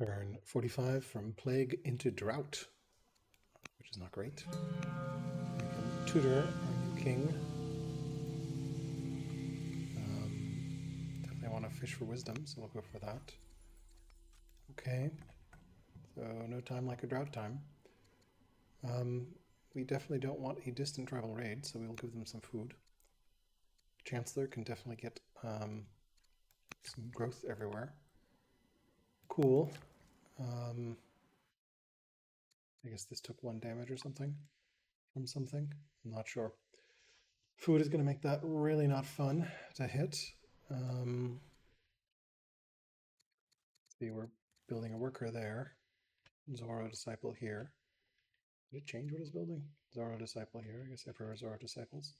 Turn 45 from plague into drought, which is not great. We can tutor our new king. Definitely want to fish for wisdom, so we'll go for that. Okay, so no time like a drought time. We definitely don't want a distant tribal raid, so we'll give them some food. Chancellor can definitely get some growth everywhere. Cool. I guess this took 1 damage or something from something. I'm not sure. Food is going to make that really not fun to hit. See, we're building a worker there. Zoro Disciple here. Did it change what it's building? Zoro Disciple here. I guess everywhere Zoro Disciples.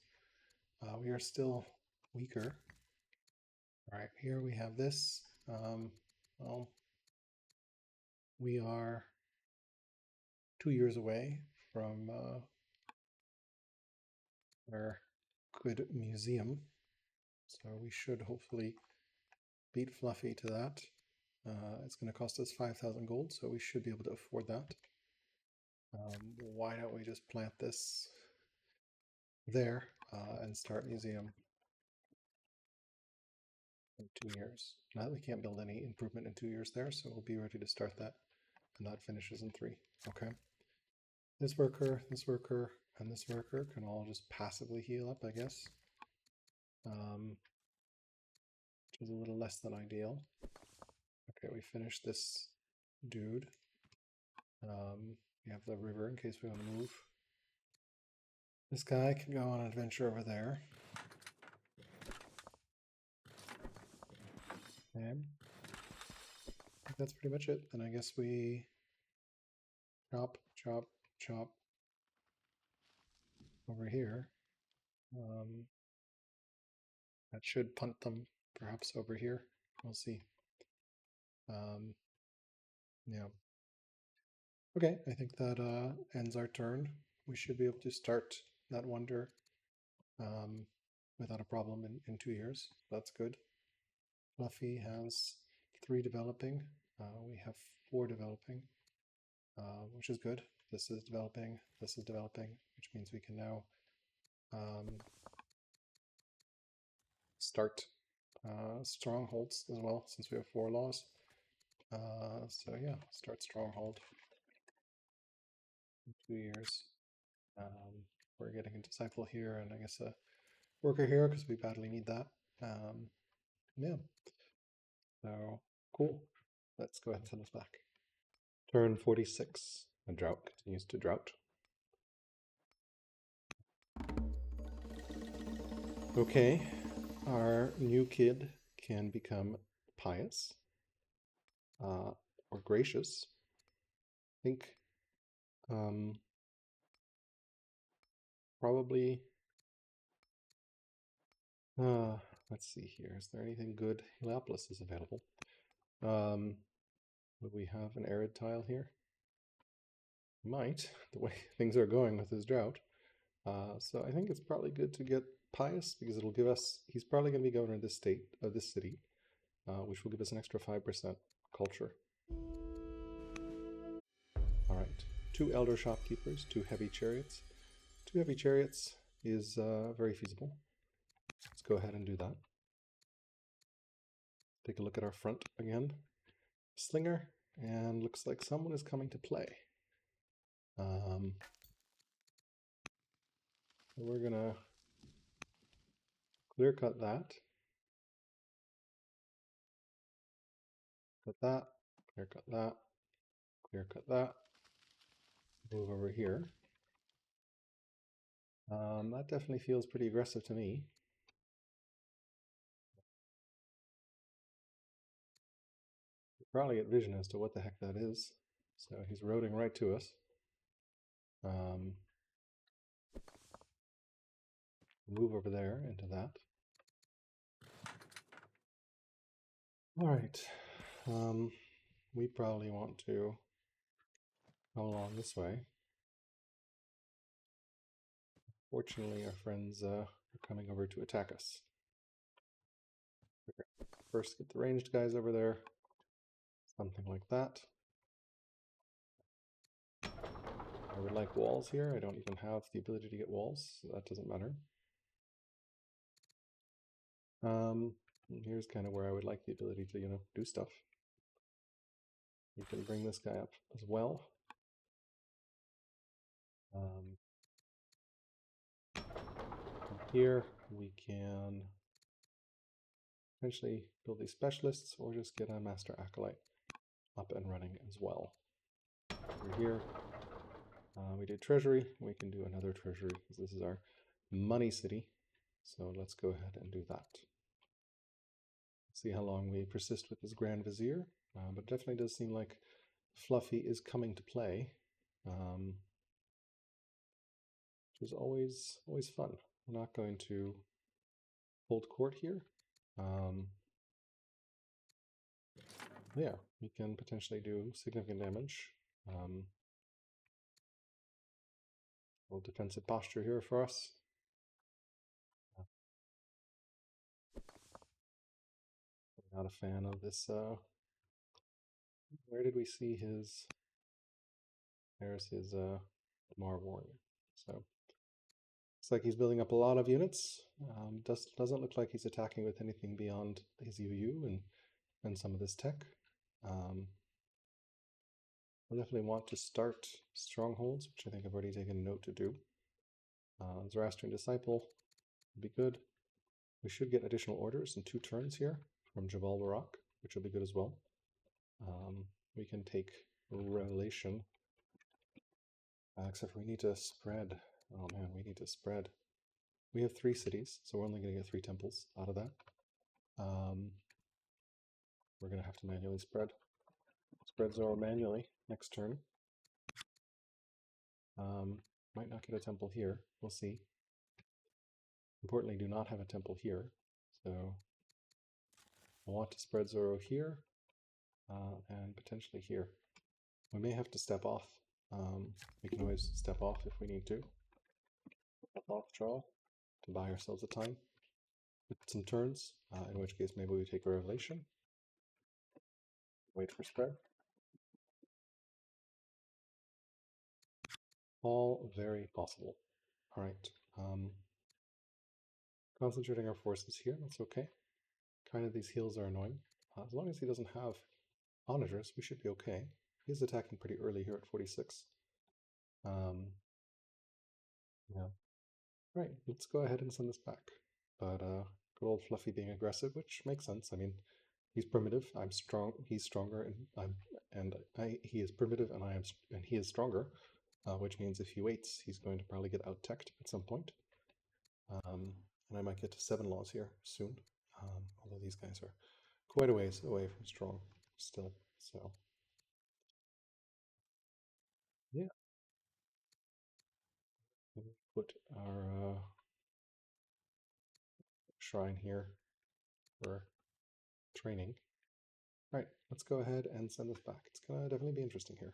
We are still weaker. All right, here we have this. Well, we are 2 years away from our good museum. So we should hopefully beat Fluffy to that. It's going to cost us 5,000 gold, so we should be able to afford that. Why don't we just plant this there and start museum in 2 years? Now we can't build any improvement in 2 years there, so we'll be ready to start that, and that finishes in 3. Okay. This worker, and this worker can all just passively heal up, I guess. Which is a little less than ideal. Okay, we finished this dude. We have the river in case we want to move. This guy can go on an adventure over there. Okay. I think that's pretty much it. Then I guess we chop, chop, chop over here. That should punt them perhaps over here. We'll see. Yeah. Okay, I think that ends our turn. We should be able to start that wonder without a problem in 2 years. That's good. Fluffy has 3 developing. We have 4 developing, which is good. This is developing, which means we can now start strongholds as well, since we have 4 laws. So yeah, start stronghold in 2 years. We're getting a disciple here, and I guess a worker here, because we badly need that. Yeah. So, cool. Let's go ahead and send this back. Turn 46. The drought continues to drought. Okay, our new kid can become pious or gracious. I think probably, let's see here. Is there anything good? Heliopolis is available. Would we have an arid tile here? Might, the way things are going with this drought. So I think it's probably good to get pious, because it'll give us, he's probably going to be governor of this state, of this city, which will give us an extra 5% culture. All right, 2 elder shopkeepers, 2 heavy chariots. 2 heavy chariots is very feasible. Let's go ahead and do that. Take a look at our front again. Slinger, and looks like someone is coming to play. We're gonna clear cut that. Cut that, clear cut that, clear cut that. Move over here. That definitely feels pretty aggressive to me. You probably get vision as to what the heck that is. So he's roading right to us. Move over there into that. All right. We probably want to go along this way. Fortunately, our friends are coming over to attack us. Okay. First, get the ranged guys over there. Something like that. I would like walls here. I don't even have the ability to get walls, so that doesn't matter. Here's kind of where I would like the ability to, do stuff. We can bring this guy up as well. Here we can potentially build these specialists or just get a master acolyte up and running as well. Over here, we did treasury. We can do another treasury because this is our money city. So let's go ahead and do that. See how long we persist with this Grand Vizier. But it definitely does seem like Fluffy is coming to play, which is always fun. We're not going to hold court here. Yeah, we can potentially do significant damage. Little defensive posture here for us. Not a fan of this. Where did we see his? There's his Mar Warrior. So looks like he's building up a lot of units. Doesn't look like he's attacking with anything beyond his UU and some of this tech. We'll definitely want to start strongholds, which I think I've already taken a note to do. Zoroastrian Disciple would be good. We should get additional orders in 2 turns here from Jabal Barak, which will be good as well. We can take Revelation, except we need to spread. Oh man, we need to spread. We have 3 cities, so we're only going to get 3 temples out of that. We're going to have to manually spread Zoro manually next turn. Might not get a temple here. We'll see. Importantly, do not have a temple here. So I want to spread Zoro here and potentially here. We may have to step off. We can always step off if we need to. Step off draw to buy ourselves a time with some turns, in which case maybe we take a Revelation. Wait for spread. All very possible. All right. Concentrating our forces here, that's okay. Kind of these heals are annoying. As long as he doesn't have onagers, we should be okay. He's attacking pretty early here at 46. Yeah. Right, let's go ahead and send this back. But good old Fluffy being aggressive, which makes sense. I mean, he's primitive. I'm strong. He's stronger, and he is primitive, and he is stronger. Which means if he waits, he's going to probably get out-teched at some point. And I might get to 7 laws here soon. Although these guys are quite a ways away from strong still. So yeah, put our shrine here for training. All right, let's go ahead and send this back. It's gonna definitely be interesting here.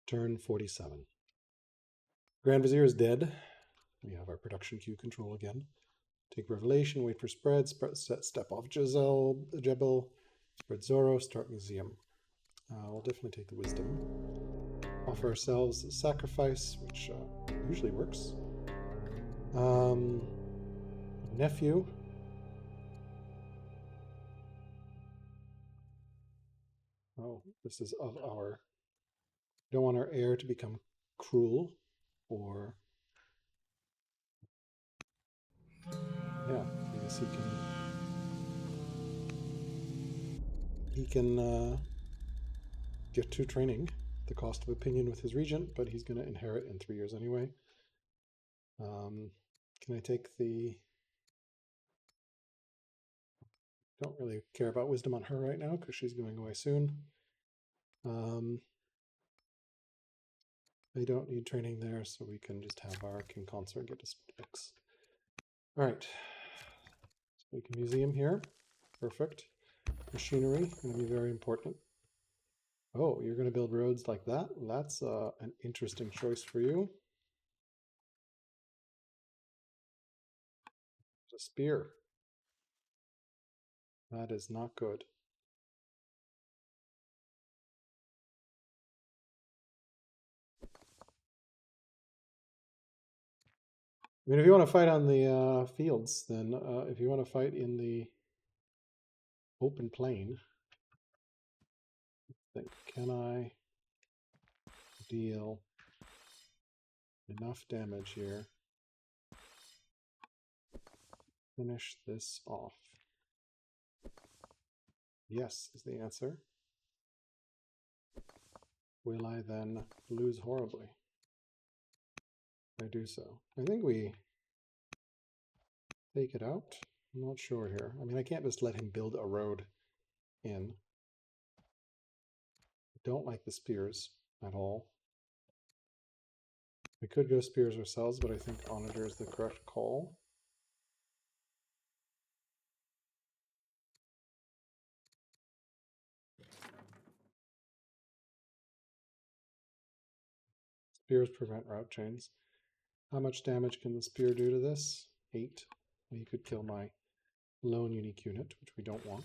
Turn 47. Grand Vizier is dead. We have our production queue control again. Take Revelation, wait for spread, step off Jebel, spread Zoro, start Museum. We'll definitely take the Wisdom. Offer ourselves a sacrifice, which usually works. Nephew. Oh, this is of our... We don't want our heir to become cruel or... Yeah, I guess he can get 2 training, the cost of opinion with his regent, but he's going to inherit in 3 years anyway. Can I take the... Don't really care about wisdom on her right now because she's going away soon. I don't need training there, so we can just have our king consort get us X. All right, so we can museum here. Perfect. Machinery going to be very important. Oh, you're going to build roads like that? That's an interesting choice for you. There's a spear. That is not good. I mean, if you want to fight on the fields, then if you want to fight in the open plain, then can I deal enough damage here? Finish this off. Yes is the answer. Will I then lose horribly? I do so. I think we take it out. I'm not sure here. I mean, I can't just let him build a road in. I don't like the spears at all. We could go spears ourselves, but I think Onager is the correct call. Spears prevent route chains. How much damage can the spear do to this? 8. He could kill my lone unique unit, which we don't want.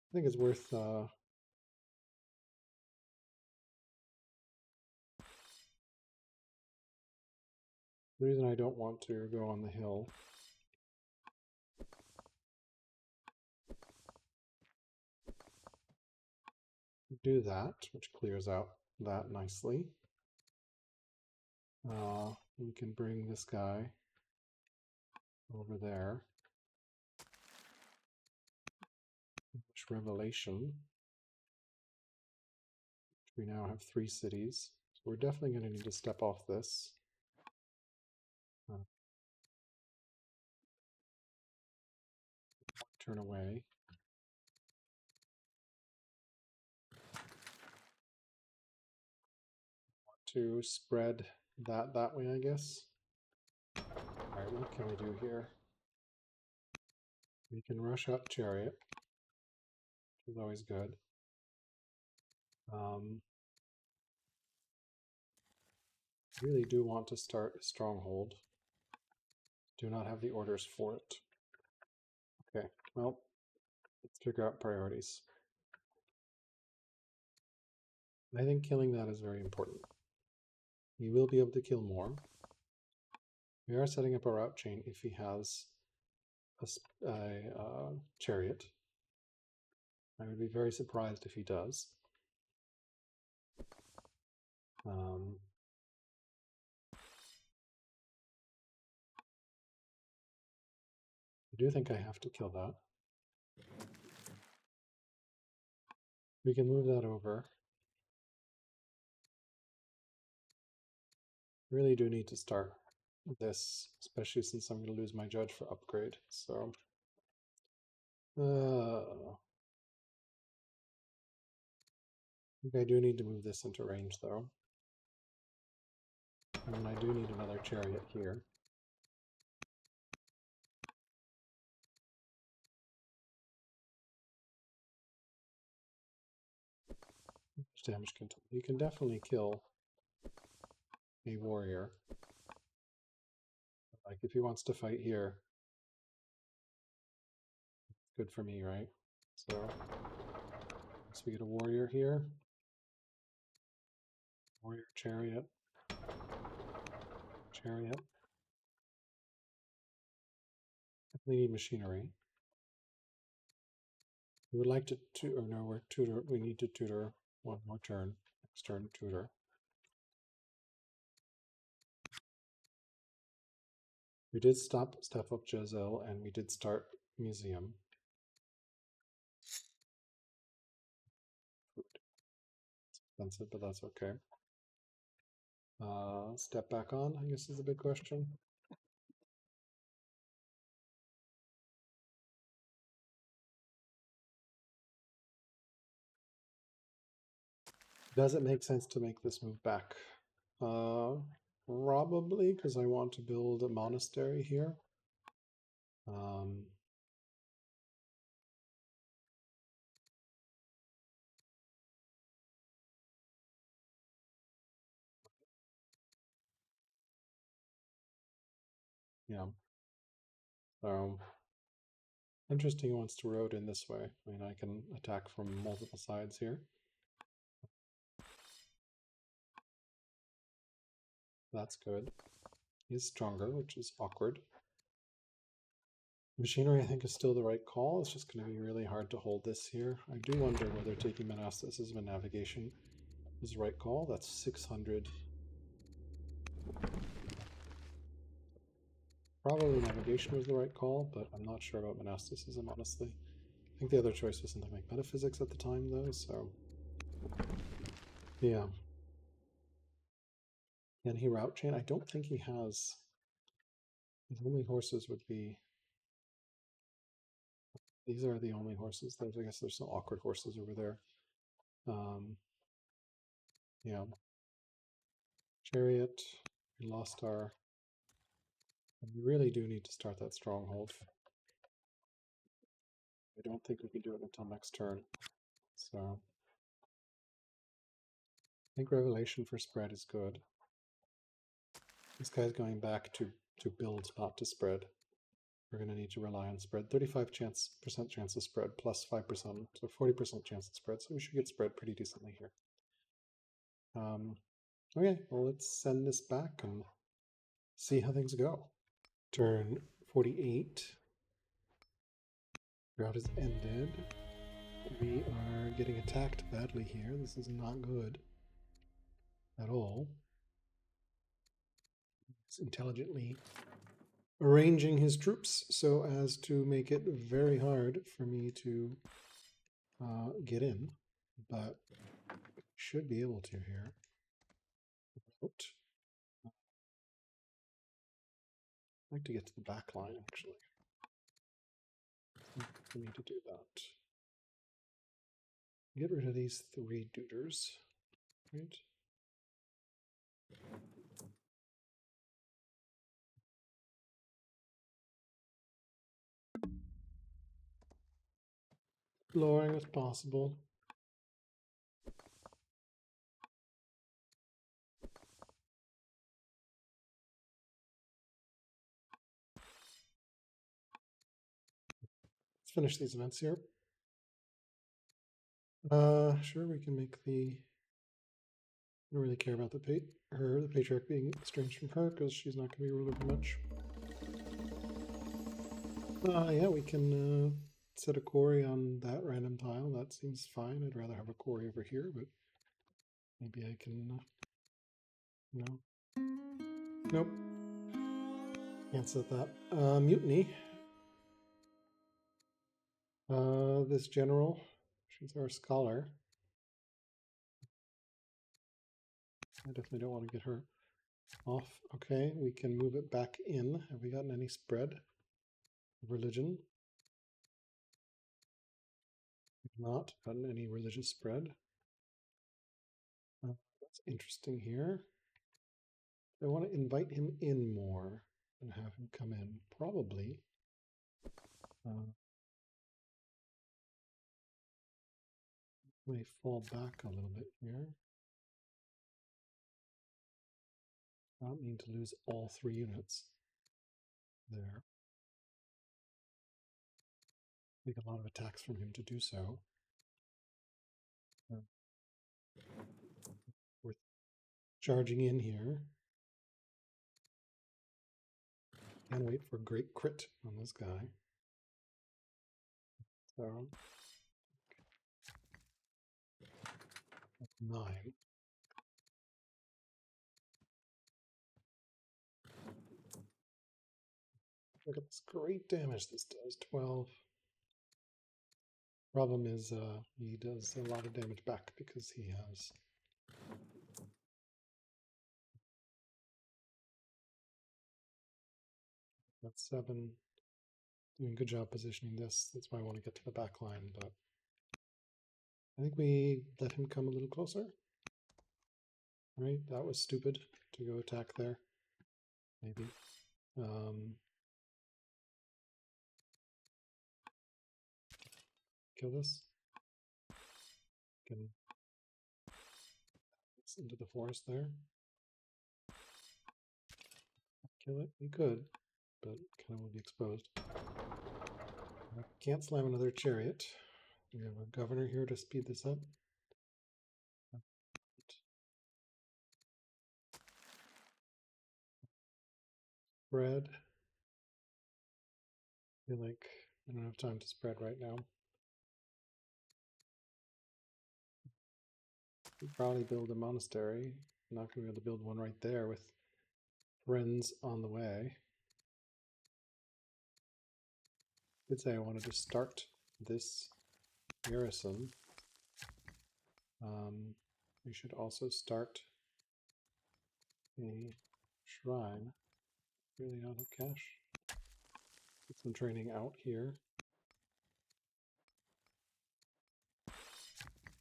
I think it's worth the reason I don't want to go on the hill. Do that, which clears out that nicely. We can bring this guy over there. Which Revelation. We now have 3 cities. So we're definitely going to need to step off this. Turn away. To spread that way, I guess. Alright, what can we do here? We can rush up Chariot, which is always good. Really do want to start a stronghold. Do not have the orders for it. Okay, well, let's figure out priorities. I think killing that is very important. He will be able to kill more. We are setting up a route chain if he has a chariot. I would be very surprised if he does. I do think I have to kill that. We can move that over. Really do need to start this, especially since I'm going to lose my judge for upgrade. So, I think I do need to move this into range, though. And I do need another chariot here. Damage control. You can definitely kill a warrior. Like, if he wants to fight here, it's good for me, right? So we get a warrior here. Warrior, chariot. Chariot. Definitely need machinery. We would like to tutor. No, we're tutor. We need to tutor one more turn. Next turn, tutor. We did step up Jezel, and we did start museum. Food. It's expensive, but that's okay. Step back on, I guess, is a big question. Does it make sense to make this move back? Probably, because I want to build a monastery here. Yeah. So, interesting he wants to road in this way. I mean, I can attack from multiple sides here. That's good. is stronger, which is awkward. Machinery, I think, is still the right call. It's just going to be really hard to hold this here. I do wonder whether taking monasticism and navigation is the right call. That's 600. Probably navigation was the right call, but I'm not sure about monasticism, honestly. I think the other choice was something like metaphysics at the time, though, so... Yeah. Can he route chain? I don't think he has... His only horses would be... These are the only horses. I guess there's some awkward horses over there. Yeah. Chariot. We lost our... We really do need to start that stronghold. I don't think we can do it until next turn. So... I think Revelation for spread is good. This guy's going back to build, not to spread. We're going to need to rely on spread. 35% chance of spread plus 5%, so 40% chance of spread. So we should get spread pretty decently here. Okay, well, let's send this back and see how things go. Turn 48. Route is ended. We are getting attacked badly here. This is not good at all. It's intelligently arranging his troops so as to make it very hard for me to get in, but should be able to here. I'd like to get to the back line, actually. I need to do that. Get rid of these 3 duders, right? Lowering as possible. Let's finish these events here. Sure, we can make the... I don't really care about the patriarch being estranged from her because she's not going to be ruler for much. Yeah, we can set a quarry on that random tile. That seems fine. I'd rather have a quarry over here, but maybe I can... no. Nope. Can't set that. Mutiny. This general, she's our scholar. I definitely don't want to get her off. Okay, we can move it back in. Have we gotten any spread of religion? We've not gotten any religious spread. That's interesting here. I want to invite him in more and have him come in. Probably. May fall back a little bit here. I don't mean to lose all 3 units there. Take a lot of attacks from him to do so. We're charging in here. Can't wait for a great crit on this guy. So 9. Look at this great damage this does. 12. Problem is he does a lot of damage back because he has that's 7. Doing a good job positioning this. That's why I want to get to the back line, but I think we let him come a little closer. Right, that was stupid to go attack there. Maybe. Kill this. Get this into the forest there. Kill it. We could, but kind of will be exposed. I can't slam another chariot. We have a governor here to speed this up. Spread. I feel like I don't have time to spread right now. We'd probably build a monastery. I'm not going to be able to build one right there with friends on the way. I did say I wanted to start this garrison. We should also start a shrine. Really out of cash. Get some training out here.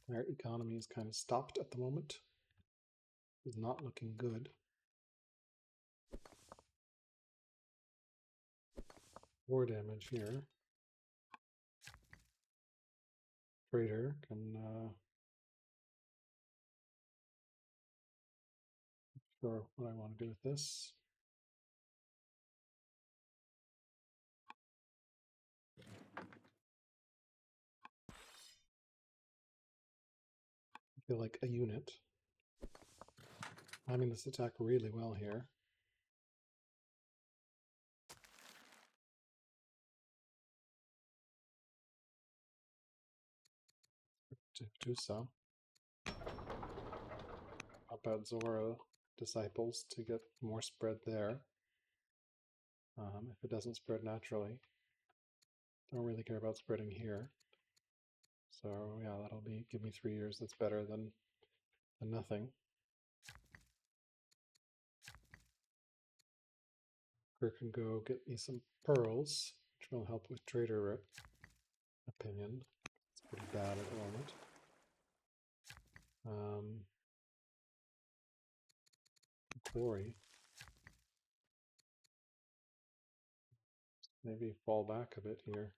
Our economy is kind of stopped at the moment. It's not looking good. War damage here. Trader can sure what I want to do with this. I feel like a unit. Having this attack really well here. To do so. Pop out Zoro disciples to get more spread there. If it doesn't spread naturally. Don't really care about spreading here. So yeah, that'll be give me 3 years. That's better than nothing. Kirk can go get me some pearls, which will help with trader opinion. It's pretty bad at the moment. Glory. Maybe fall back a bit here.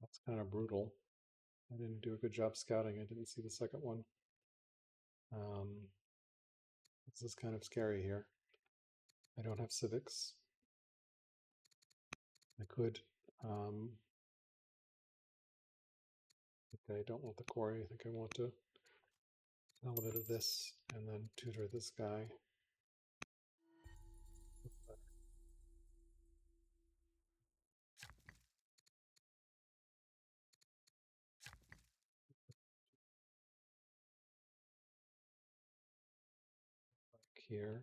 That's kind of brutal. I didn't do a good job scouting. I didn't see the second one. This is kind of scary here. I don't have civics. I could. I don't want the quarry. I think I want to sell a bit of this and then tutor this guy. Here.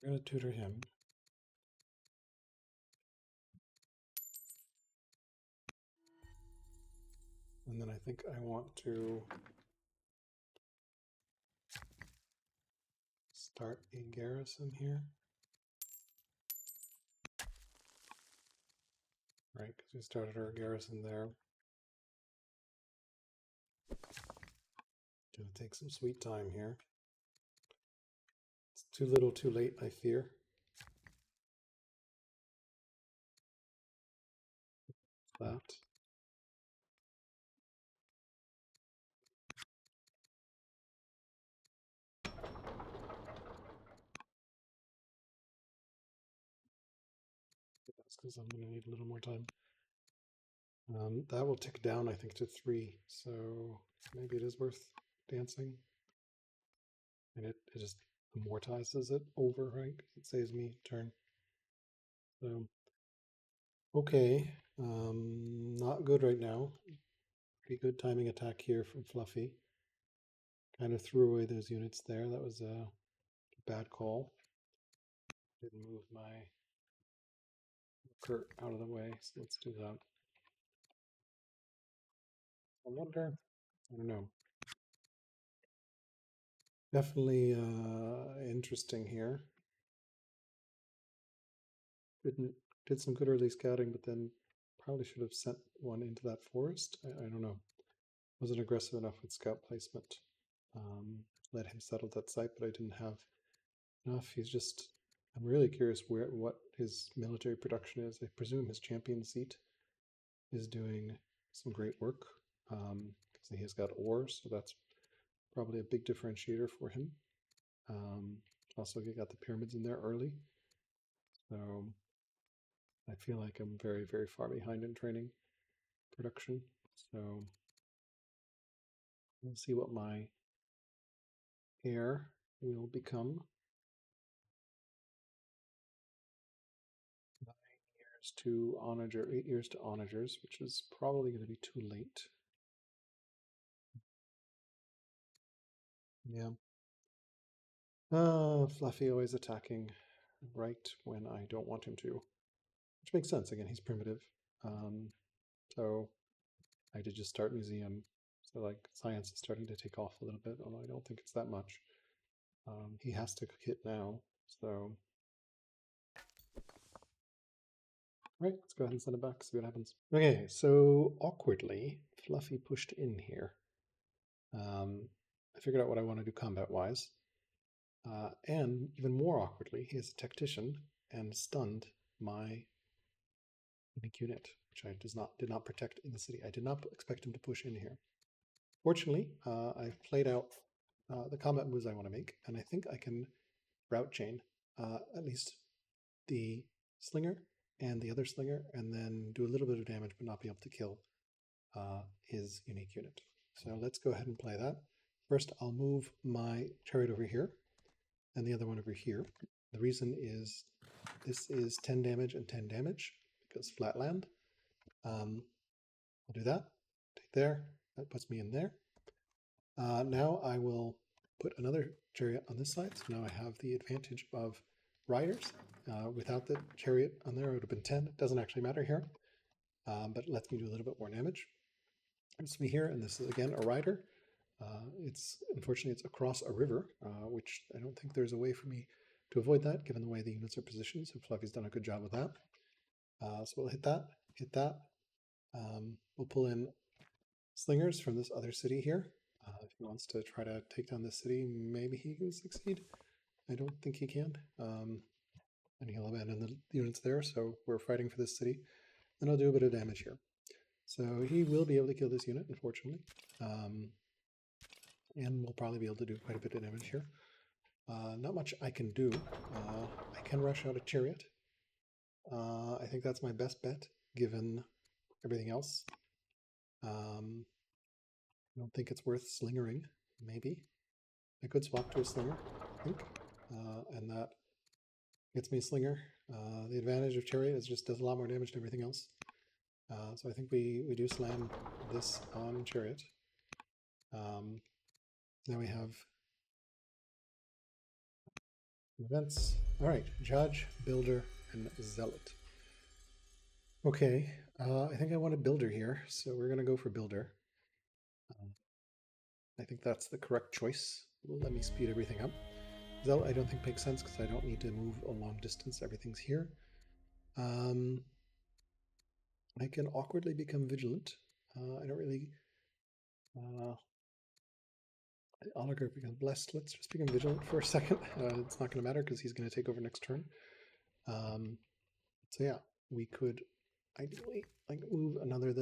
We're going to tutor him. And then I think I want to start a garrison here. Right, because we started our garrison there. Gonna take some sweet time here. It's too little too late, I fear. That. That's because I'm going to need a little more time. That will tick down, I think, to 3. So maybe it is worth dancing. And it just amortizes it over, right? It saves me a turn. So, okay. Not good right now. Pretty good timing attack here from Fluffy. Kind of threw away those units there. That was a bad call. Didn't move my Kurt out of the way, so let's do that. I wonder, I don't know. Definitely interesting here. Did some good early scouting, but then probably should have sent one into that forest. I don't know. Wasn't aggressive enough with scout placement. Let him settle that site, but I didn't have enough. He's just. I'm really curious what his military production is. I presume his champion seat is doing some great work because he has got ore, so that's probably a big differentiator for him. Also, we got the pyramids in there early. So I feel like I'm very, very far behind in training production. So we'll see what my heir will become. 9 years to onager, 8 years to onagers, which is probably going to be too late. Yeah. Fluffy always attacking right when I don't want him to, which makes sense. Again, he's primitive. So I did just start museum. So like science is starting to take off a little bit, although I don't think it's that much. He has to hit now. So, right, let's go ahead and send it back, see what happens. Okay, so awkwardly, Fluffy pushed in here. I figured out what I want to do combat-wise. And even more awkwardly, he is a tactician and stunned my unique unit, which I did not protect in the city. I did not expect him to push in here. Fortunately, I've played out the combat moves I want to make, and I think I can route chain at least the slinger and the other slinger, and then do a little bit of damage but not be able to kill his unique unit. So let's go ahead and play that. First, I'll move my chariot over here and the other one over here. The reason is this is 10 damage and 10 damage because flatland. I'll do that. Take there. That puts me in there. Now I will put another chariot on this side. So now I have the advantage of riders. Without the chariot on there, it would have been 10. It doesn't actually matter here, but it lets me do a little bit more damage. It's me here, and this is again a rider. Unfortunately it's across a river, which I don't think there's a way for me to avoid that given the way the units are positioned. So Fluffy's done a good job with that. So we'll hit that, hit that. We'll pull in slingers from this other city here. If he wants to try to take down this city, maybe he can succeed. I don't think he can. And he'll abandon the units there, so we're fighting for this city. Then I'll do a bit of damage here. So he will be able to kill this unit, unfortunately. And we'll probably be able to do quite a bit of damage here. Not much I can do. I can rush out a chariot. I think that's my best bet, given everything else. I don't think it's worth slingering, maybe. I could swap to a slinger, I think, and that gets me a slinger. The advantage of chariot is just does a lot more damage to everything else. So I think we do slam this on chariot. Now we have events. All right, judge, builder, and zealot. Okay, I think I want a builder here, so we're going to go for builder. I think that's the correct choice. Let me speed everything up. Zealot I don't think makes sense because I don't need to move a long distance. Everything's here. I can awkwardly become vigilant. I don't really... oligarch becomes blessed. Let's just become vigilant for a second. It's not going to matter because he's going to take over next turn. So yeah, we could ideally like move another.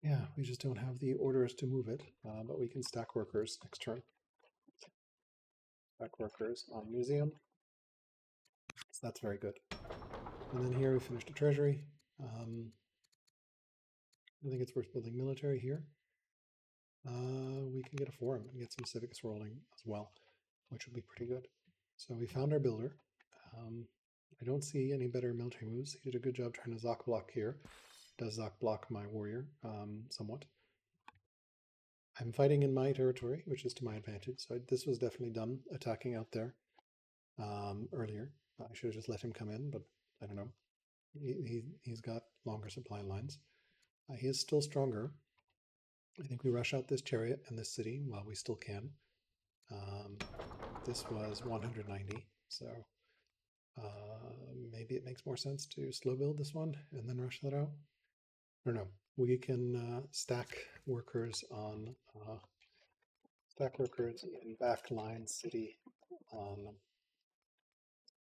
Yeah, we just don't have the orders to move it, but we can stack workers next turn. Stack workers on museum. So that's very good. And then here we finished a treasury. I think it's worth building military here. We can get a forum and get some civics rolling as well, which would be pretty good. So we found our builder. I don't see any better military moves. He did a good job trying to Zoc block here. Does Zoc block my warrior somewhat. I'm fighting in my territory, which is to my advantage. So this was definitely dumb, attacking out there earlier. I should have just let him come in, but I don't know. He's got longer supply lines. He is still stronger. I think we rush out this chariot and this city while we still can. This was 190, so maybe it makes more sense to slow build this one and then rush that out. I don't know. We can stack workers in backline city on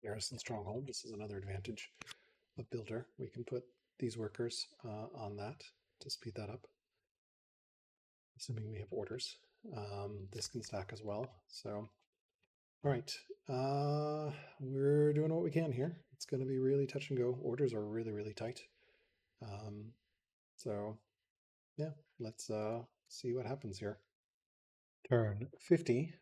garrison stronghold. This is another advantage of builder. We can put these workers on that to speed that up, assuming we have orders. This can stack as well. So, all right, we're doing what we can here. It's going to be really touch and go. Orders are really, really tight. So, yeah, let's see what happens here. Turn 50.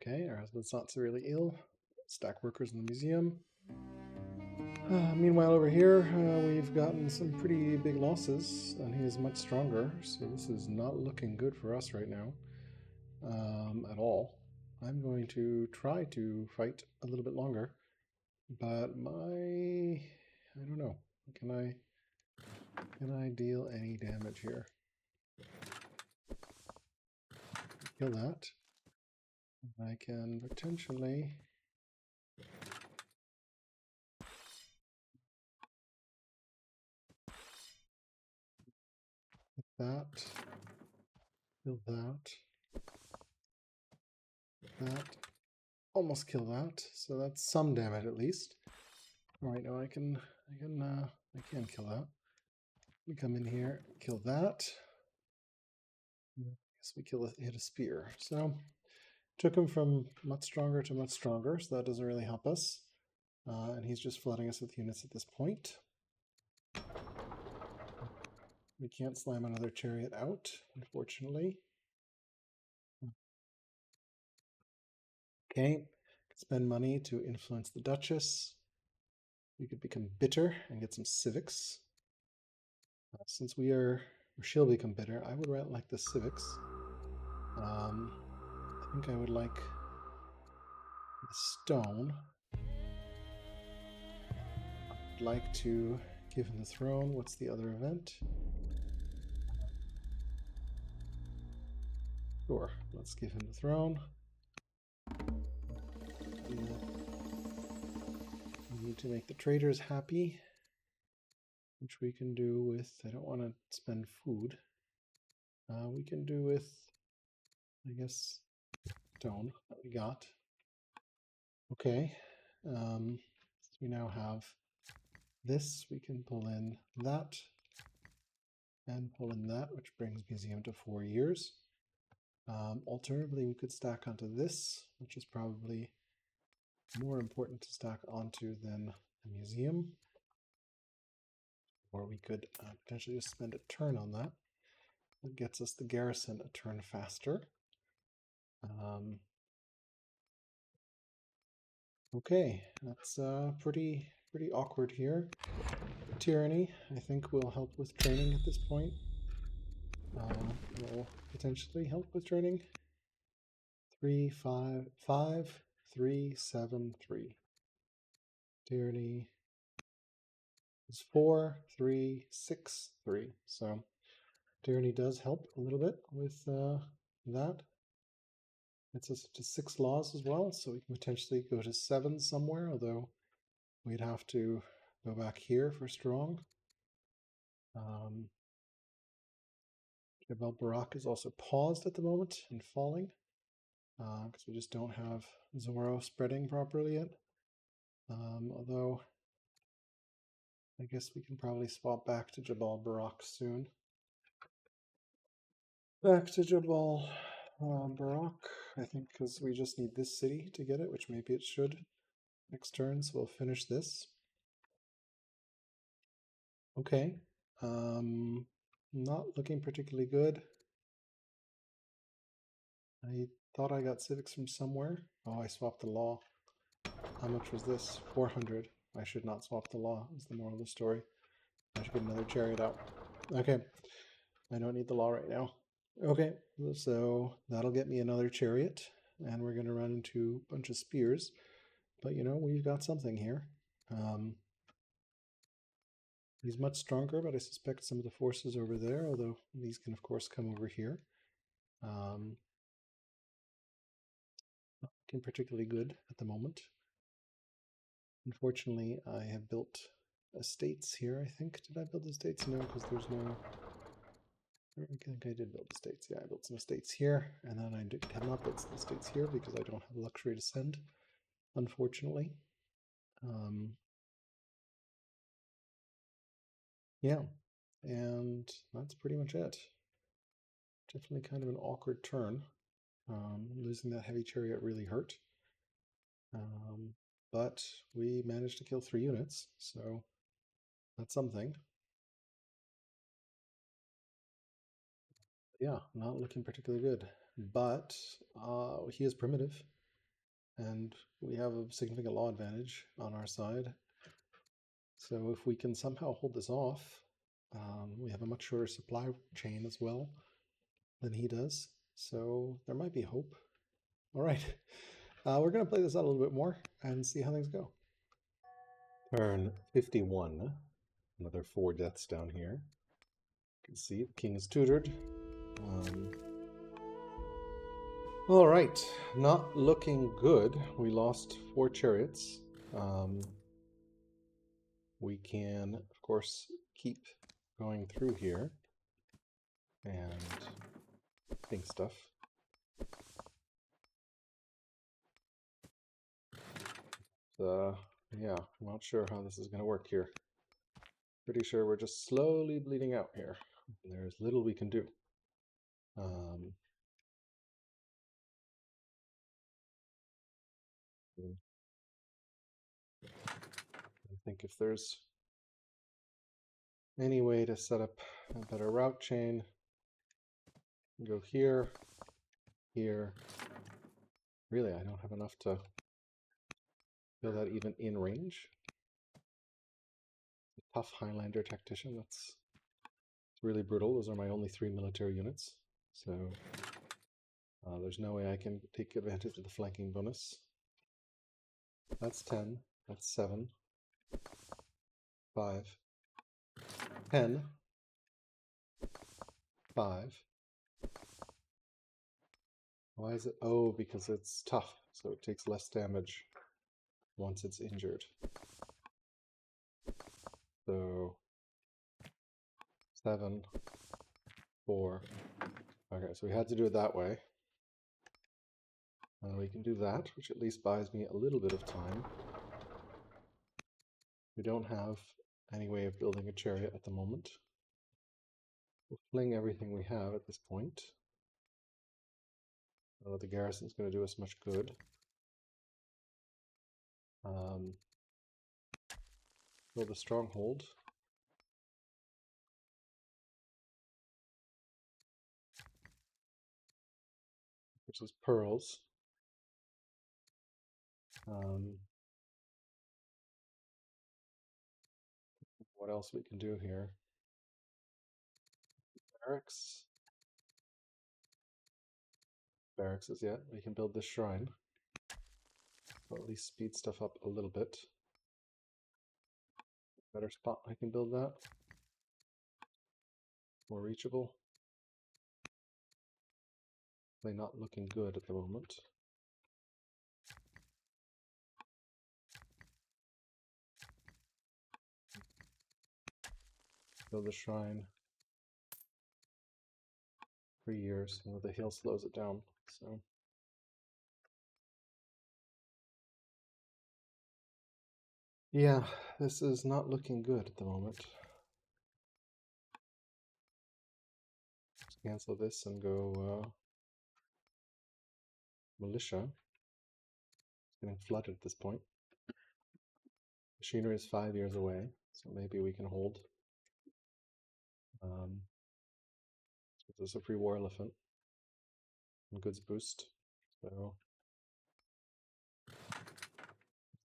Okay, our husband's not severely ill. Stack workers in the museum. Meanwhile, over here, we've gotten some pretty big losses, and he is much stronger, so this is not looking good for us right now at all. I'm going to try to fight a little bit longer, but I don't know. Can I deal any damage here? Kill that. I can potentially that, kill that, almost kill that. So that's some damage at least. All right, now I can kill that. We come in here, kill that. I guess we hit a spear. So took him from much stronger to much stronger, so that doesn't really help us. And he's just flooding us with units at this point. We can't slam another chariot out, unfortunately. Okay, spend money to influence the Duchess. We could become bitter and get some civics. Since she'll become bitter, I would like the civics. I think I would like the stone. I'd like to give him the throne. What's the other event? Sure, let's give him the throne. We need to make the traders happy, which we can do with, I don't want to spend food. We can do with, I guess, stone that we got. Okay, so we now have this. We can pull in that and pull in that, which brings museum to 4 years. Alternatively, we could stack onto this, which is probably more important to stack onto than the museum. Or we could potentially just spend a turn on that. That gets us the garrison a turn faster. Okay, that's pretty awkward here. Tyranny, I think, will help with training at this point. Will potentially help with training. 3, 5, 5, 3, 7, 3. Tyranny is 4, 3, 6, 3. So tyranny does help a little bit with that. It's us to 6 laws as well, so we can potentially go to 7 somewhere, although we'd have to go back here for strong. Jebel Barak is also paused at the moment and falling because we just don't have Zoro spreading properly yet. Although I guess we can probably swap back to Jebel Barak soon. Back to Jebel Barak, I think, because we just need this city to get it, which maybe it should next turn, so we'll finish this. Okay. Not looking particularly good. I thought I got civics from somewhere. Oh, I swapped the law. How much was this? 400. I should not swap the law, is the moral of the story. I should get another chariot out. Okay. I don't need the law right now. Okay, so that'll get me another chariot, and we're going to run into a bunch of spears. But, you know, we've got something here. He's much stronger, but I suspect some of the forces over there, although these can, of course, come over here. Not looking particularly good at the moment. Unfortunately, I have built estates here, I think. Did I build estates? No, because there's no... I think I did build estates. Yeah, I built some estates here, and then I have not built some estates here because I don't have the luxury to send, unfortunately. Yeah, and that's pretty much it. Definitely kind of an awkward turn. Losing that heavy chariot really hurt. But we managed to kill 3 units, so that's something. Yeah, not looking particularly good. But he is primitive, and we have a significant law advantage on our side. So if we can somehow hold this off, we have a much shorter supply chain as well than he does. So there might be hope. All right. We're going to play this out a little bit more and see how things go. Turn 51. Another 4 deaths down here. You can see the king is tutored. All right. Not looking good. We lost 4 chariots. We can, of course, keep going through here and think stuff. Yeah, I'm not sure how this is going to work here. Pretty sure we're just slowly bleeding out here. There's little we can do. I think if there's any way to set up a better route chain, go here, here. Really, I don't have enough to feel that even in range. A tough Highlander tactician, that's really brutal. Those are my only 3 military units. So there's no way I can take advantage of the flanking bonus. That's 10. That's 7. 5. 10. 5. Why is it? Oh, because it's tough, so it takes less damage once it's injured. So 7, 4. Okay, so we had to do it that way. We can do that, which at least buys me a little bit of time. We don't have any way of building a chariot at the moment. We'll fling everything we have at this point. The garrison's going to do us much good. Build a stronghold. Which is pearls. What else we can do here? Barracks. Barracks is yet. We can build this shrine. Or at least speed stuff up a little bit. Better spot I can build that. More reachable. They're not looking good at the moment. Build a shrine. 3 years. The hill slows it down. So yeah, this is not looking good at the moment. Let's cancel this and go militia. It's getting flooded at this point. Machinery is 5 years away, so maybe we can hold. This is a free war elephant. And goods boost. So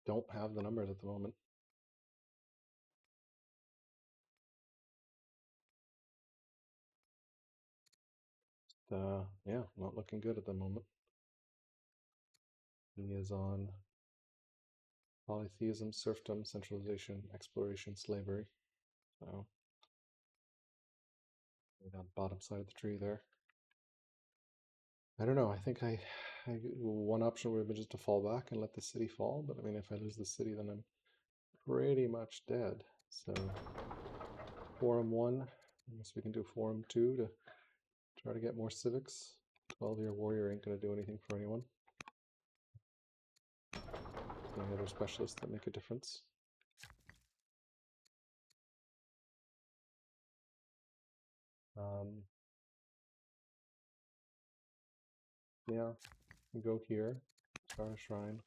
don't have the numbers at the moment. Yeah, not looking good at the moment. He is on polytheism, serfdom, centralization, exploration, slavery. So on the bottom side of the tree there. I don't know. I think one option would have been just to fall back and let the city fall. But I mean, if I lose the city, then I'm pretty much dead. So Forum 1. I guess we can do Forum 2 to try to get more civics. 12-year warrior ain't going to do anything for anyone. Any other specialists that make a difference? Yeah, go here, start a shrine.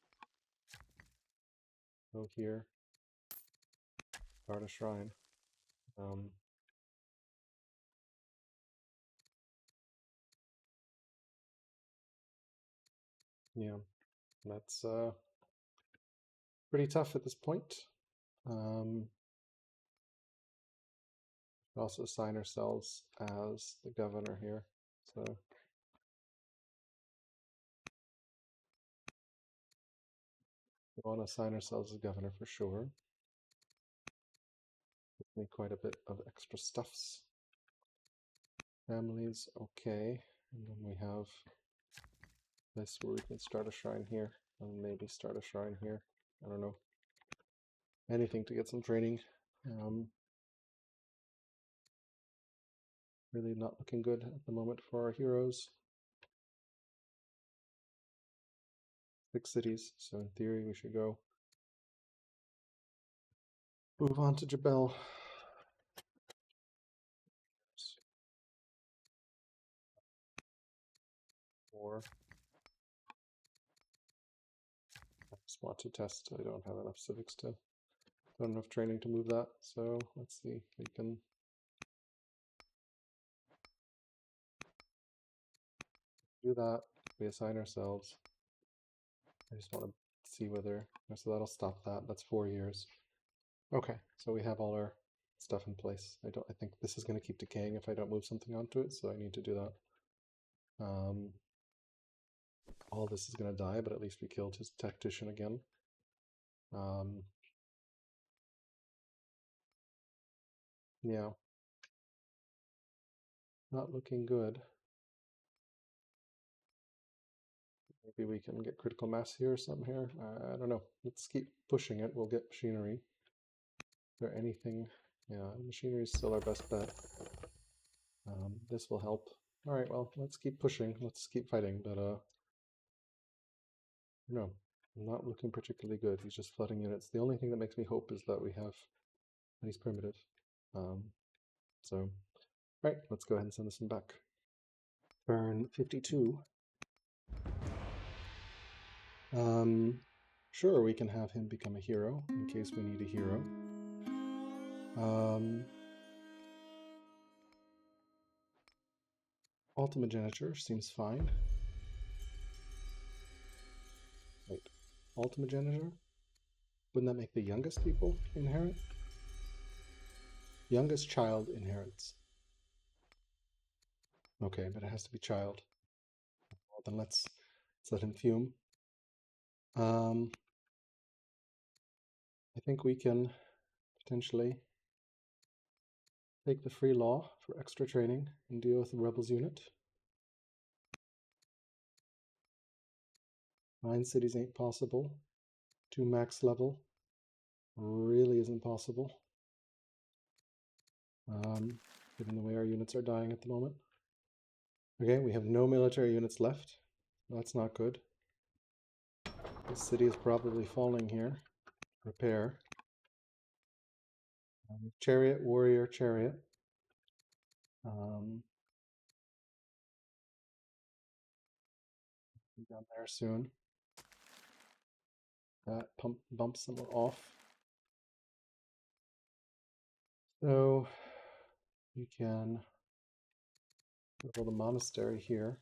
Go here, start a shrine. Yeah, that's pretty tough at this point. We also assign ourselves as the governor here. So we want to assign ourselves as governor for sure. Give me quite a bit of extra stuffs. Families, okay. And then we have this where we can start a shrine here and maybe start a shrine here. I don't know. Anything to get some training. Really not looking good at the moment for our heroes. 6 cities, so in theory we should go move on to Jabel. Or I just want to test. I don't have enough civics to, not enough training to move that. So let's see. We can do that. We assign ourselves. I just want to see whether, so that'll stop that. That's 4 years. Okay, so we have all our stuff in place. I think this is going to keep decaying if I don't move something onto it, so I need to do that. All this is going to die, but at least we killed his tactician again. Yeah, not looking good. Maybe we can get critical mass here or something here. I don't know. Let's keep pushing it. We'll get machinery. Is there anything? Yeah, machinery is still our best bet. This will help. All right, well, let's keep pushing. Let's keep fighting. But no, not looking particularly good. He's just flooding units. The only thing that makes me hope is that we have that he's primitive. So, all right, let's go ahead and send this one back. Turn 52. Sure, we can have him become a hero in case we need a hero. Ultimageniture seems fine. Wait, ultimageniture? Wouldn't that make the youngest people inherit? Youngest child inherits. Okay, but it has to be child. Well, then let's let him fume. I think we can potentially take the free law for extra training and deal with the rebels unit. 9 cities ain't possible. 2 max level really isn't possible. Given the way our units are dying at the moment. Okay, we have no military units left. That's not good. This city is probably falling here. Repair. Chariot, warrior, chariot. Be down there soon. That bumps them off. So you can build a monastery here.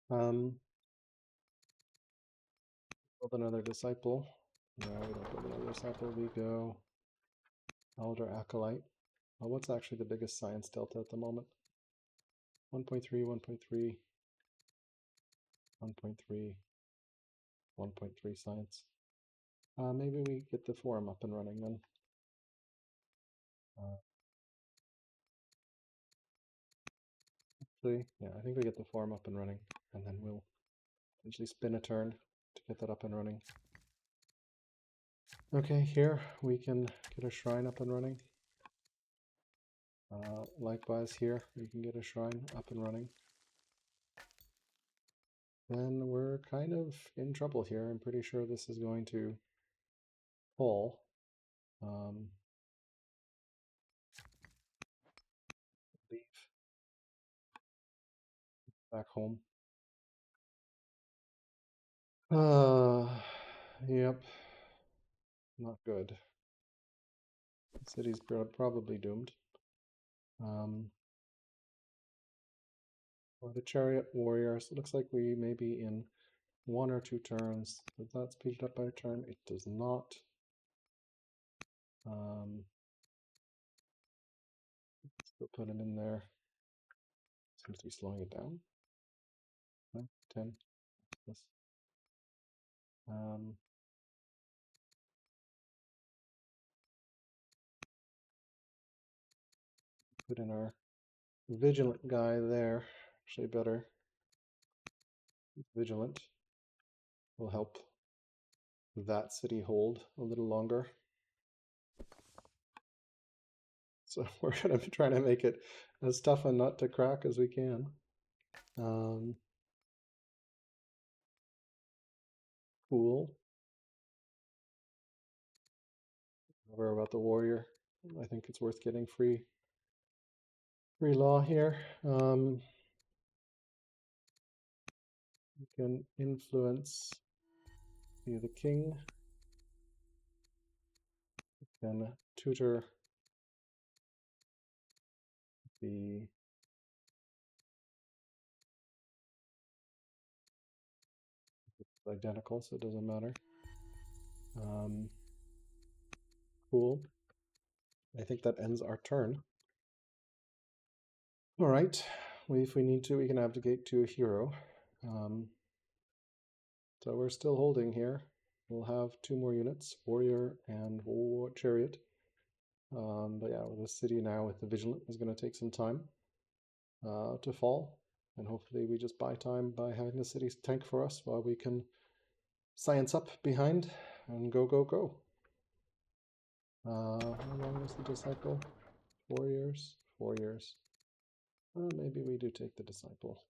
Build another disciple. No, we don't build another disciple. We go elder acolyte. Well, what's actually the biggest science delta at the moment? 1.3, 1.3, 1.3, 1.3 science. Maybe we get the forum up and running then. Actually, yeah, I think we get the forum up and running, and then we'll potentially spin a turn to get that up and running. Okay, here we can get a shrine up and running. Likewise here, we can get a shrine up and running. Then we're kind of in trouble here. I'm pretty sure this is going to fall. back home. Yep, not good. The city's probably doomed. For the chariot warriors, it looks like we may be in 1 or 2 turns. Does that speed it up by a turn? It does not. Still put him in there. Seems to be slowing it down. 10. Yes. Put in our vigilant guy there. Actually, better. Vigilant will help that city hold a little longer. So we're going to be trying to make it as tough a nut to crack as we can. Cool. Whatever about the warrior. I think it's worth getting free law here. You can influence the king. You can tutor the identical, so it doesn't matter. Cool. I think that ends our turn. All right. If we need to, we can abdicate to a hero. So we're still holding here. We'll have 2 more units, warrior and chariot. But yeah, the city now with the vigilant is going to take some time to fall. And hopefully we just buy time by having the city tank for us while we can science up behind and go, go, go. How long is the disciple? 4 years? 4 years. Maybe we do take the disciple.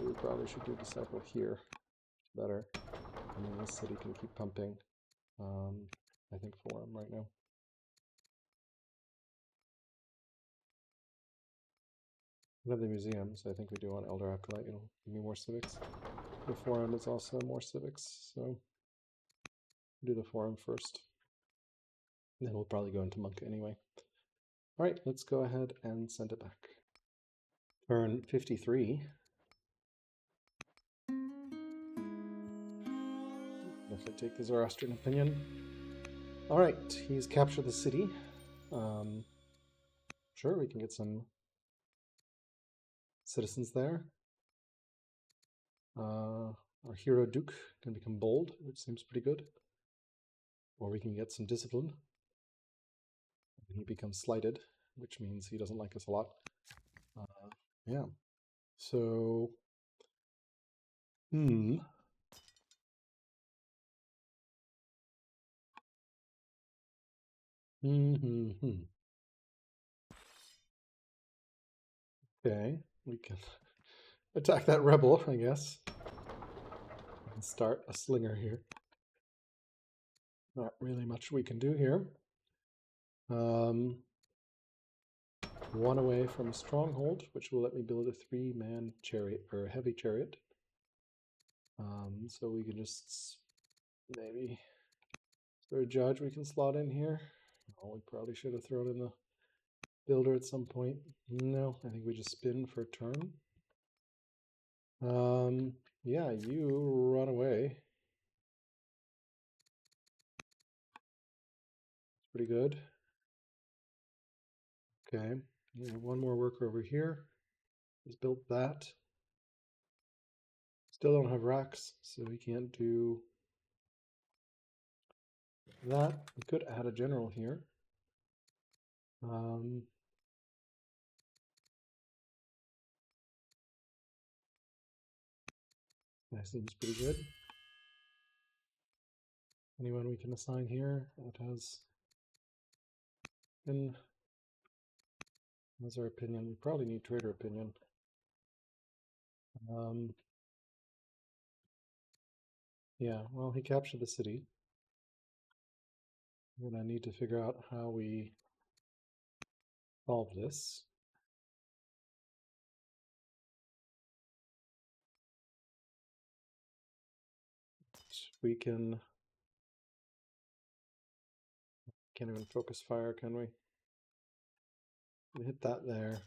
We probably should do disciple here. Better. And then this city can keep pumping. I think forum right now. We have the museums. I think we do want Elder Acolyte. It'll give me more civics. The forum is also more civics, so do the forum first. Then we'll probably go into monk anyway. All right, let's go ahead and send it back. Turn 53. If I take the Zoroastrian opinion. All right, he's captured the city. Sure, we can get some citizens there. Our hero Duke can become bold, which seems pretty good. Or we can get some discipline. And he becomes slighted, which means he doesn't like us a lot. Yeah. So, Okay, we can attack that rebel, I guess. And start a slinger here. Not really much we can do here. 1 away from a stronghold, which will let me build a 3-man chariot, or a heavy chariot. So we can just maybe... Is there a judge we can slot in here? Oh, we probably should have thrown in the builder at some point. No, I think we just spin for a turn. Yeah, you run away. It's pretty good. Okay, we have 1 more worker over here. He's built that. Still don't have racks, so we can't do that. We could add a general here. That seems pretty good. Anyone we can assign here that has been... That's our opinion. We probably need trader opinion. Yeah, well, he captured the city. I'm going to need to figure out how we solve this. We can't even focus fire, can we? We hit that there.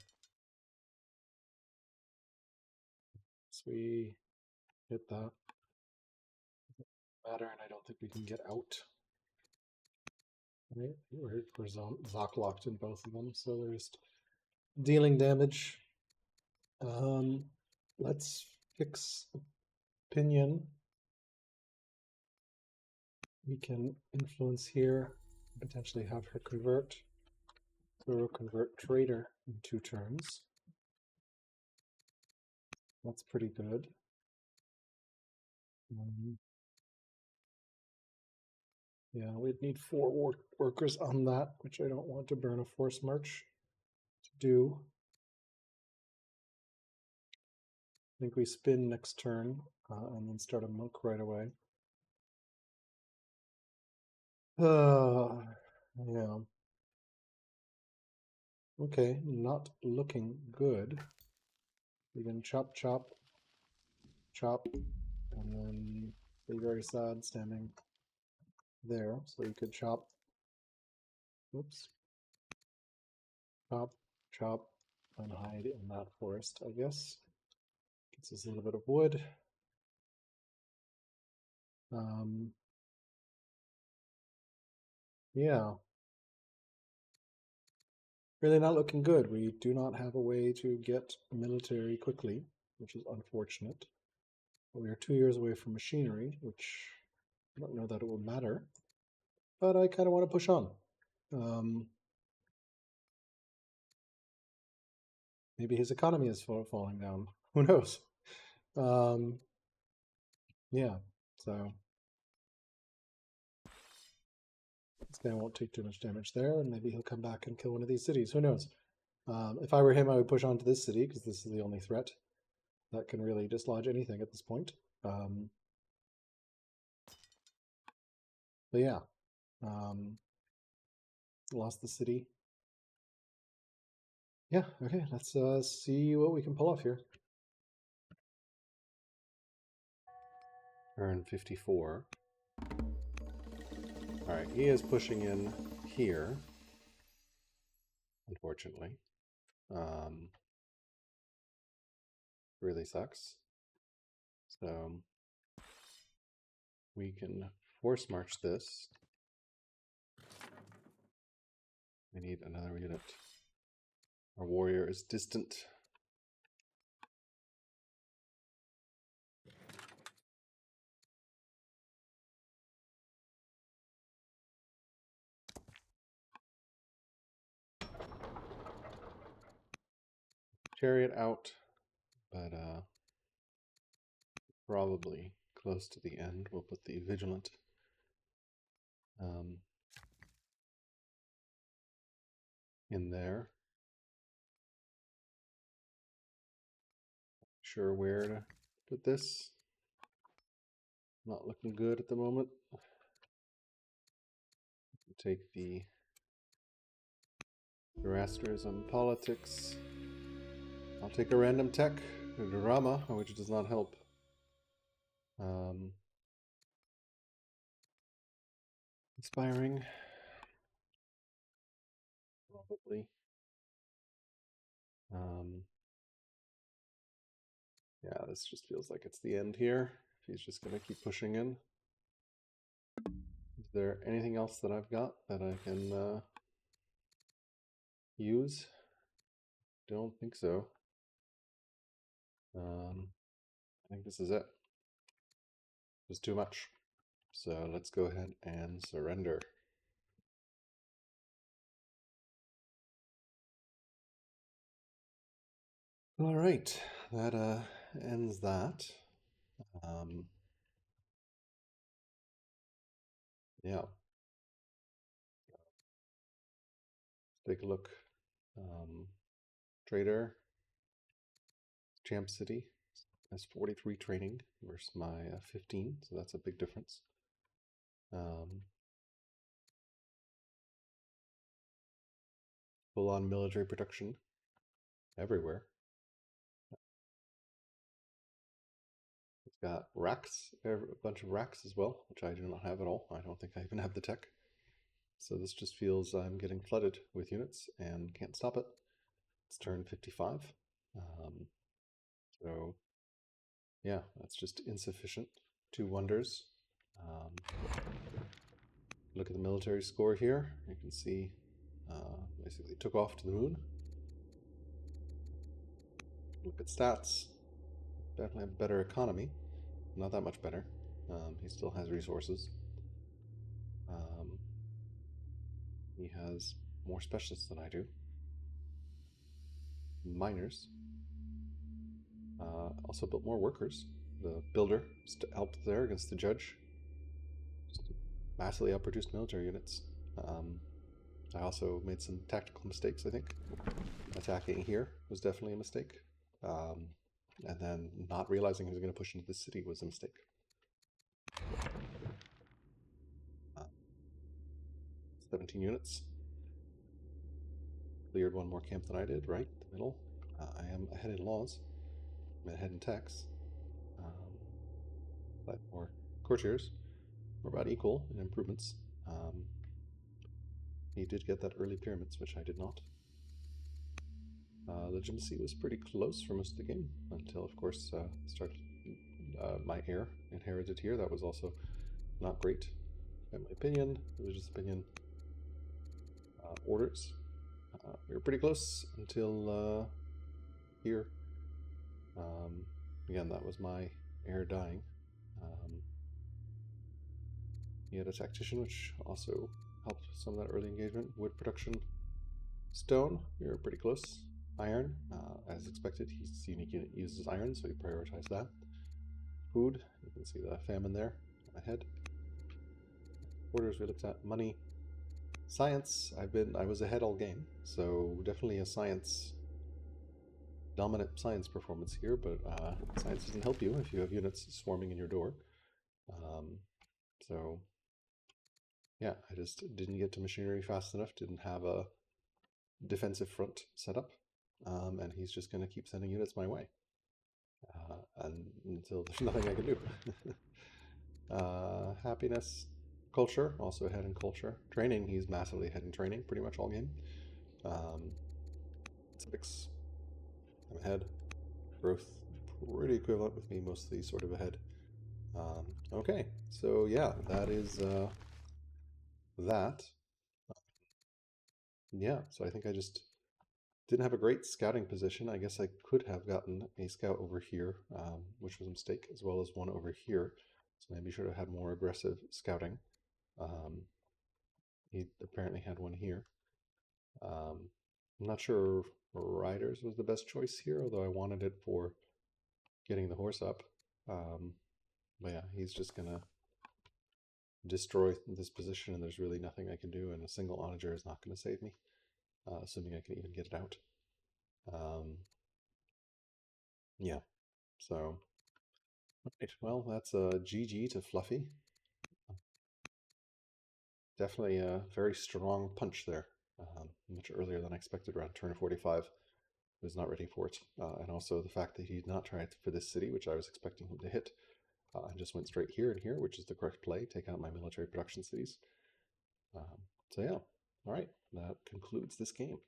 So we hit that. Matter, and I don't think we can get out. Right? We're Zoc locked in both of them, so they're just dealing damage. Let's fix opinion. We can influence here, potentially have her convert. So we'll convert trader in 2 turns. That's pretty good. Yeah, we'd need 4 workers on that, which I don't want to burn a force march to do. I think we spin next turn and then start a monk right away. Yeah. Okay, not looking good. We can chop, chop, chop, and then be very sad standing there. So you could chop. Oops. Chop, chop, and hide in that forest, I guess. Gets us a little bit of wood. Yeah. Really not looking good. We do not have a way to get military quickly, which is unfortunate. We are 2 years away from machinery, which I don't know that it will matter, but I kind of want to push on. Maybe his economy is falling down. Who knows? Yeah, so this guy won't take too much damage there, and maybe he'll come back and kill one of these cities. Who knows? If I were him, I would push on to this city, because this is the only threat that can really dislodge anything at this point. But yeah, lost the city. Yeah, okay, let's see what we can pull off here. Earn 54. Alright, he is pushing in here, unfortunately. Really sucks. So we can force march this. We need another unit. Our warrior is distant. Chariot out, but probably close to the end. We'll put the vigilant in there. Sure where to put this. Not looking good at the moment. Take the Zoroastrianism politics. I'll take a random tech, a drama, which does not help. Inspiring. Probably. Yeah, this just feels like it's the end here. He's just going to keep pushing in. Is there anything else that I've got that I can use? Don't think so. I think this is it. Just too much. So let's go ahead and surrender. All right, that ends that. Yeah. Take a look. Trader, Champ City has 43 training versus my 15, so that's a big difference. full-on military production everywhere. It's got racks, a bunch of racks as well, which I do not have at all. I don't think I even have the tech. So this just feels I'm getting flooded with units and can't stop it. It's turn 55. Um, so yeah, that's just insufficient. Two wonders. Um, look at the military score here. You can see basically took off to the moon. Look at stats. Definitely a better economy. Not that much better. He still has resources. He has more specialists than I do. Miners. Also built more workers. The builder helped there against the judge. Just massively outproduced military units. I also made some tactical mistakes, I think. Attacking here was definitely a mistake. And then not realizing he was going to push into the city was a mistake. 17 units. Cleared one more camp than I did, right? The middle. I am ahead in laws. I'm ahead in tax. But more courtiers. We're about equal in improvements. He did get that early pyramids, which I did not. Legitimacy was pretty close for most of the game until, of course, my heir inherited here. That was also not great, in my opinion. Religious opinion. Orders. We were pretty close until here. Again, that was my heir dying. He had a tactician, which also helped some of that early engagement. Wood production. Stone, we were pretty close. Iron, as expected, his unique unit uses iron, so we prioritize that. Food, you can see the famine there ahead. Orders we looked at. Money. Science, I was ahead all game, so definitely a dominant science performance here, but science doesn't help you if you have units swarming in your door. So yeah, I just didn't get to machinery fast enough, didn't have a defensive front set up, and he's just going to keep sending units my way and until there's nothing I can do. Happiness, culture, also ahead in culture. Training, he's massively ahead in training pretty much all game. Civics, I'm ahead. Growth, pretty equivalent with me, mostly sort of ahead. Okay, so yeah, that is that. Yeah, so I think I just didn't have a great scouting position. I guess I could have gotten a scout over here, which was a mistake, as well as one over here. So maybe should have had more aggressive scouting. He apparently had one here. I'm not sure riders was the best choice here, although I wanted it for getting the horse up. But yeah, he's just gonna destroy this position, and there's really nothing I can do, and a single onager is not going to save me, assuming I can even get it out. Yeah, so right, well, that's a GG to Fluffy. Definitely a very strong punch there, much earlier than I expected, around turn 45. I was not ready for it, and also the fact that he did not try it for this city, which I was expecting him to hit, and just went straight here and here, which is the correct play, take out my military production cities. So yeah, all right, that concludes this game.